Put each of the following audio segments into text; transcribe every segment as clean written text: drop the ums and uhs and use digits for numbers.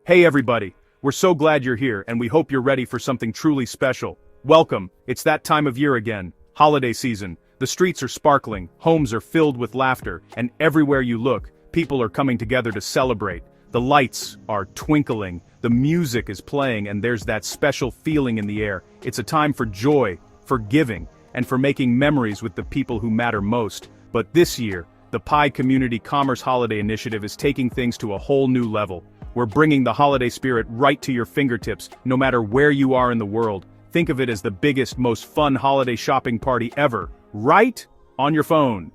Hey everybody, we're so glad you're here and we hope you're ready for something truly special. Welcome, it's that time of year again, holiday season. The streets are sparkling, homes are filled with laughter, and everywhere you look, people are coming together to celebrate. The lights are twinkling, the music is playing, and there's that special feeling in the air. It's a time for joy, for giving, and for making memories with the people who matter most. But this year, the Pi Community Commerce Holiday Initiative is taking things to a whole new level. We're bringing the holiday spirit right to your fingertips, no matter where you are in the world. Think of it as the biggest, most fun holiday shopping party ever, right on your phone.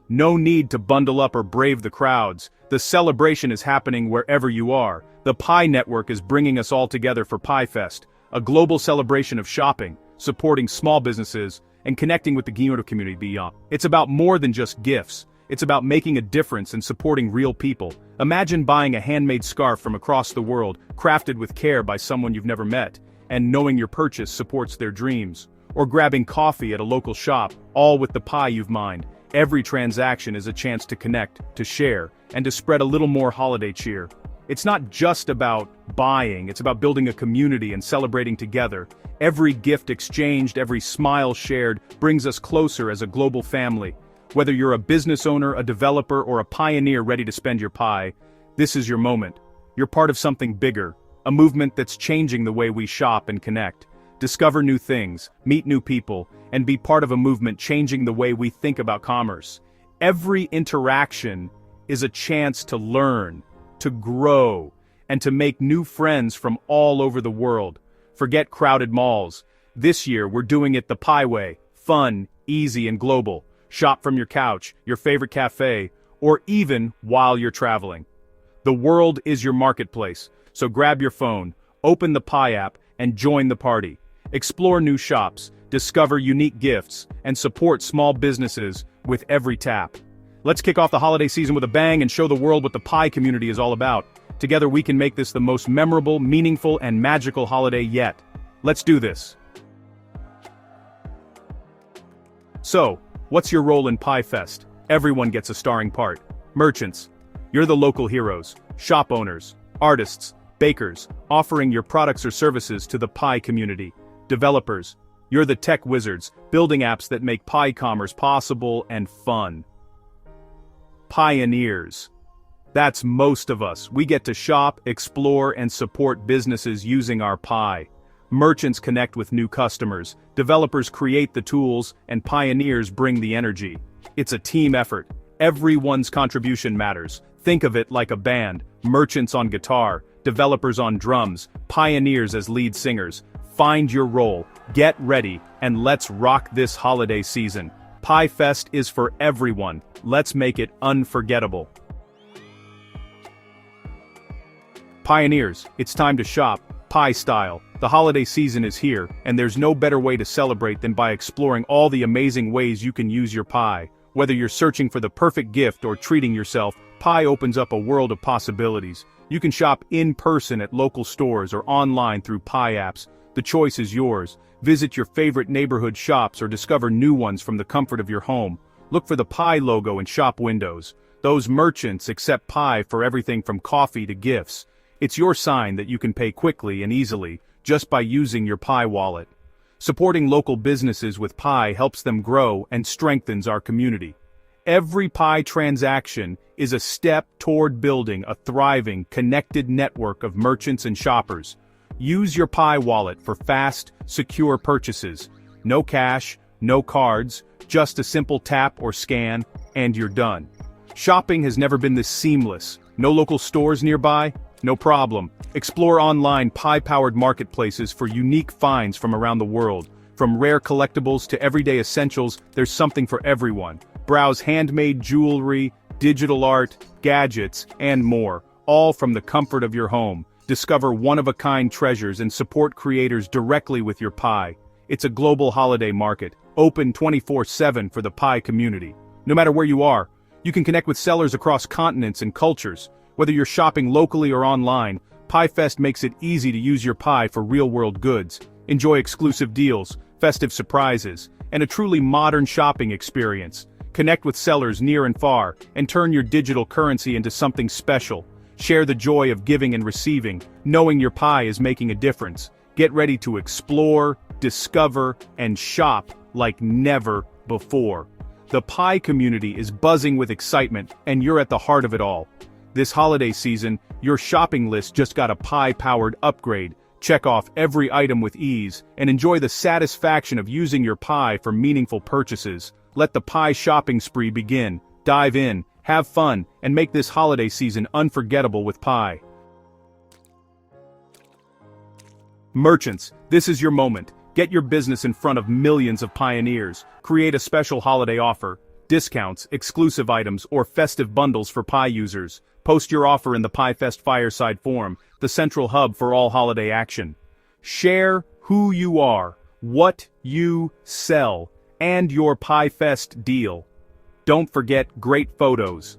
No need to bundle up or brave the crowds. The celebration is happening wherever you are. The Pi Network is bringing us all together for PiFest, a global celebration of shopping, supporting small businesses, and connecting with the community beyond. It's about more than just gifts. It's about making a difference and supporting real people. Imagine buying a handmade scarf from across the world, crafted with care by someone you've never met, and knowing your purchase supports their dreams. Or grabbing coffee at a local shop, all with the Pi you've mined. Every transaction is a chance to connect, to share, and to spread a little more holiday cheer. It's not just about buying, it's about building a community and celebrating together. Every gift exchanged, every smile shared, brings us closer as a global family. Whether you're a business owner, a developer, or a pioneer ready to spend your Pi, this is your moment. You're part of something bigger, a movement that's changing the way we shop and connect. Discover new things, meet new people, and be part of a movement changing the way we think about commerce. Every interaction is a chance to learn, to grow, and to make new friends from all over the world. Forget crowded malls. This year we're doing it the Pi way, fun, easy, and global. Shop from your couch, your favorite cafe, or even while you're traveling. The world is your marketplace, so grab your phone, open the Pi app, and join the party. Explore new shops, discover unique gifts, and support small businesses with every tap. Let's kick off the holiday season with a bang and show the world what the Pi community is all about. Together we can make this the most memorable, meaningful, and magical holiday yet. Let's do this. So, what's your role in PiFest? Everyone gets a starring part. Merchants. You're the local heroes. Shop owners. Artists. Bakers. Offering your products or services to the Pi community. Developers. You're the tech wizards, building apps that make Pi commerce possible and fun. Pioneers. That's most of us. We get to shop, explore, and support businesses using our Pi. Merchants connect with new customers, developers create the tools, and pioneers bring the energy. It's a team effort. Everyone's contribution matters. Think of it like a band, merchants on guitar, developers on drums, pioneers as lead singers. Find your role, get ready, and let's rock this holiday season. PiFest is for everyone. Let's make it unforgettable. Pioneers, it's time to shop, Pi style. The holiday season is here, and there's no better way to celebrate than by exploring all the amazing ways you can use your Pi. Whether you're searching for the perfect gift or treating yourself, Pi opens up a world of possibilities. You can shop in person at local stores or online through Pi apps. The choice is yours. Visit your favorite neighborhood shops or discover new ones from the comfort of your home. Look for the Pi logo in shop windows. Those merchants accept Pi for everything from coffee to gifts. It's your sign that you can pay quickly and easily, just by using your Pi wallet. Supporting local businesses with Pi helps them grow and strengthens our community. Every Pi transaction is a step toward building a thriving, connected network of merchants and shoppers. Use your Pi wallet for fast, secure purchases. No cash, no cards, just a simple tap or scan, and you're done. Shopping has never been this seamless. No local stores nearby? No problem. Explore online Pi-powered marketplaces for unique finds from around the world. From rare collectibles to everyday essentials, there's something for everyone. Browse handmade jewelry, digital art, gadgets, and more, all from the comfort of your home. Discover one-of-a-kind treasures and support creators directly with your Pi. It's a global holiday market, open 24/7 for the Pi community. No matter where you are, you can connect with sellers across continents and cultures. Whether you're shopping locally or online, PiFest makes it easy to use your Pi for real-world goods. Enjoy exclusive deals, festive surprises, and a truly modern shopping experience. Connect with sellers near and far, and turn your digital currency into something special. Share the joy of giving and receiving, knowing your pie is making a difference. Get ready to explore, discover, and shop like never before. The pie community is buzzing with excitement, and you're at the heart of it all. This holiday season, your shopping list just got a pie-powered upgrade. Check off every item with ease, and enjoy the satisfaction of using your pie for meaningful purchases. Let the pie shopping spree begin. Dive in, have fun, and make this holiday season unforgettable with pie. Merchants, this is your moment. Get your business in front of millions of pioneers. Create a special holiday offer, discounts, exclusive items, or festive bundles for pie users. Post your offer in the PiFest Fireside Forum, the central hub for all holiday action. Share who you are, what you sell, and your PiFest deal. Don't forget great photos.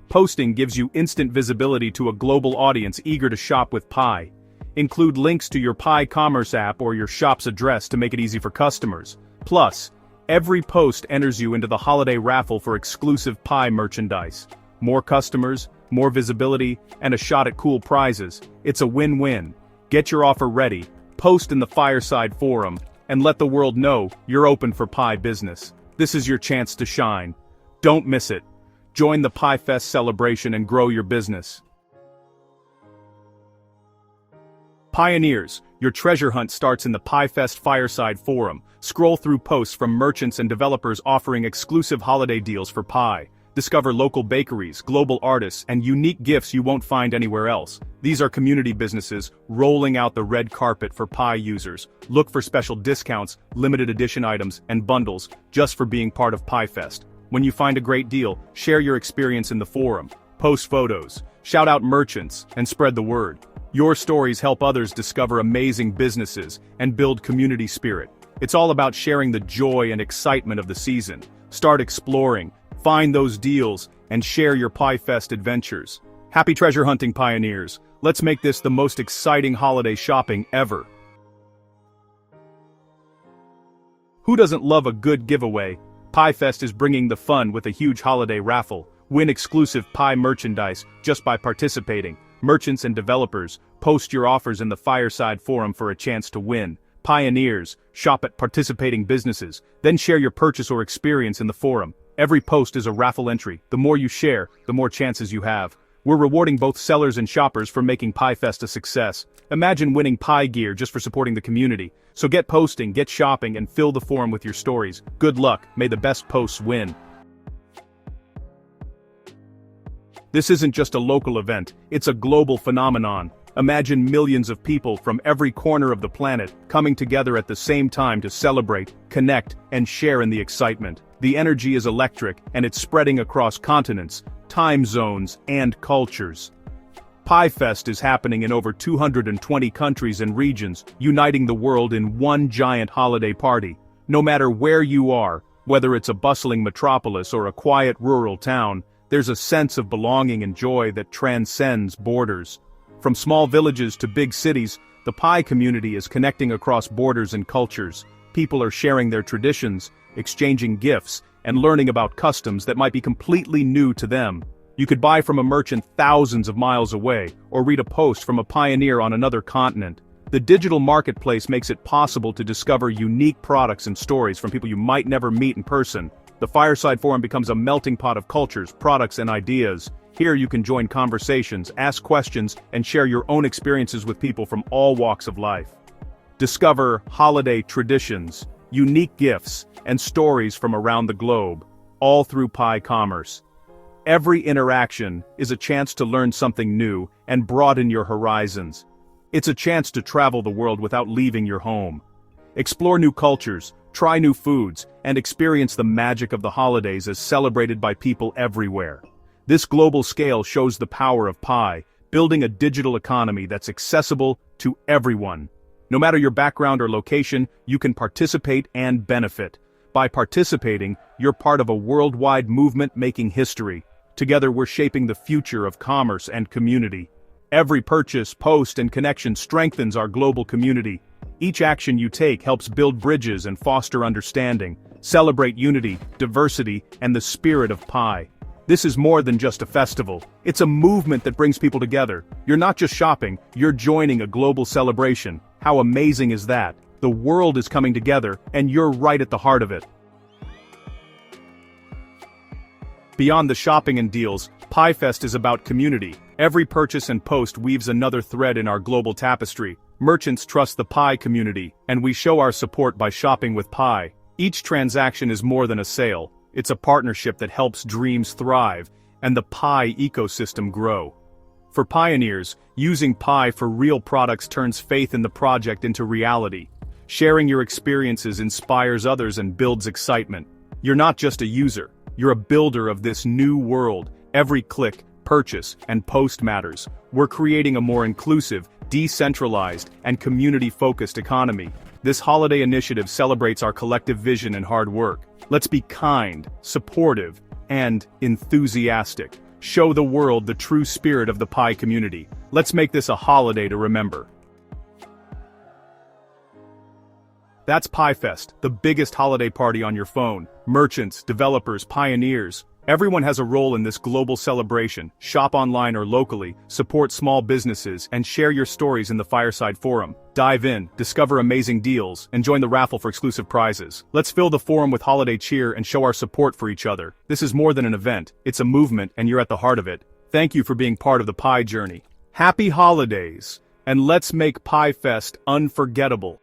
Posting gives you instant visibility to a global audience eager to shop with pie. Include links to your Pi Commerce app or your shop's address to make it easy for customers. Plus, every post enters you into the holiday raffle for exclusive pie merchandise. More customers, more visibility, and a shot at cool prizes. It's a win-win. Get your offer ready, post in the Fireside Forum, and let the world know you're open for pie business. This is your chance to shine. Don't miss it. Join the PiFest celebration and grow your business. Pioneers, your treasure hunt starts in the PiFest Fireside Forum. Scroll through posts from merchants and developers offering exclusive holiday deals for pie. Discover local bakeries, global artists, and unique gifts you won't find anywhere else. These are community businesses rolling out the red carpet for pie users. Look for special discounts, limited edition items, and bundles just for being part of PiFest. When you find a great deal, share your experience in the forum. Post photos, shout out merchants, and spread the word. Your stories help others discover amazing businesses and build community spirit. It's all about sharing the joy and excitement of the season. Start exploring, find those deals, and share your PiFest adventures. Happy treasure hunting, pioneers! Let's make this the most exciting holiday shopping ever. Who doesn't love a good giveaway? PiFest is bringing the fun with a huge holiday raffle. Win exclusive pie merchandise just by participating. Merchants and developers, post your offers in the Fireside Forum for a chance to win. Pioneers, shop at participating businesses, then share your purchase or experience in the forum. Every post is a raffle entry. The more you share, the more chances you have. We're rewarding both sellers and shoppers for making PiFest a success. Imagine winning pie gear just for supporting the community. So get posting, get shopping, and fill the forum with your stories. Good luck, may the best posts win. This isn't just a local event, it's a global phenomenon. Imagine millions of people from every corner of the planet coming together at the same time to celebrate, connect, and share in the excitement. The energy is electric, and it's spreading across continents, time zones, and cultures. PiFest is happening in over 220 countries and regions, uniting the world in one giant holiday party. No matter where you are, whether it's a bustling metropolis or a quiet rural town, there's a sense of belonging and joy that transcends borders. From small villages to big cities, the pie community is connecting across borders and cultures. People are sharing their traditions, exchanging gifts, and learning about customs that might be completely new to them. You could buy from a merchant thousands of miles away, or read a post from a pioneer on another continent. The digital marketplace makes it possible to discover unique products and stories from people you might never meet in person. The Fireside Forum becomes a melting pot of cultures, products, and ideas. Here you can join conversations, ask questions, and share your own experiences with people from all walks of life. Discover holiday traditions, unique gifts, and stories from around the globe, all through Pi Commerce. Every interaction is a chance to learn something new and broaden your horizons. It's a chance to travel the world without leaving your home. Explore new cultures, try new foods, and experience the magic of the holidays as celebrated by people everywhere. This global scale shows the power of Pi, building a digital economy that's accessible to everyone. No matter your background or location, you can participate and benefit. By participating, you're part of a worldwide movement making history. Together we're shaping the future of commerce and community. Every purchase, post, and connection strengthens our global community. Each action you take helps build bridges and foster understanding. Celebrate unity, diversity, and the spirit of Pi. This is more than just a festival. It's a movement that brings people together. You're not just shopping, you're joining a global celebration. How amazing is that? The world is coming together, and you're right at the heart of it. Beyond the shopping and deals, PiFest is about community. Every purchase and post weaves another thread in our global tapestry. Merchants trust the Pi community, and we show our support by shopping with Pi. Each transaction is more than a sale. It's a partnership that helps dreams thrive, and the Pi ecosystem grow. For pioneers, using Pi for real products turns faith in the project into reality. Sharing your experiences inspires others and builds excitement. You're not just a user, you're a builder of this new world. Every click, purchase, and post matters. We're creating a more inclusive, decentralized, and community-focused economy. This holiday initiative celebrates our collective vision and hard work. Let's be kind, supportive, and enthusiastic. Show the world the true spirit of the Pi community. Let's make this a holiday to remember. That's PiFest, the biggest holiday party on your phone. Merchants, developers, pioneers. Everyone has a role in this global celebration. Shop online or locally, support small businesses, and share your stories in the Fireside Forum. Dive in, discover amazing deals, and join the raffle for exclusive prizes. Let's fill the forum with holiday cheer and show our support for each other. This is more than an event, it's a movement, and you're at the heart of it. Thank you for being part of the Pi journey. Happy holidays, and let's make PiFest unforgettable.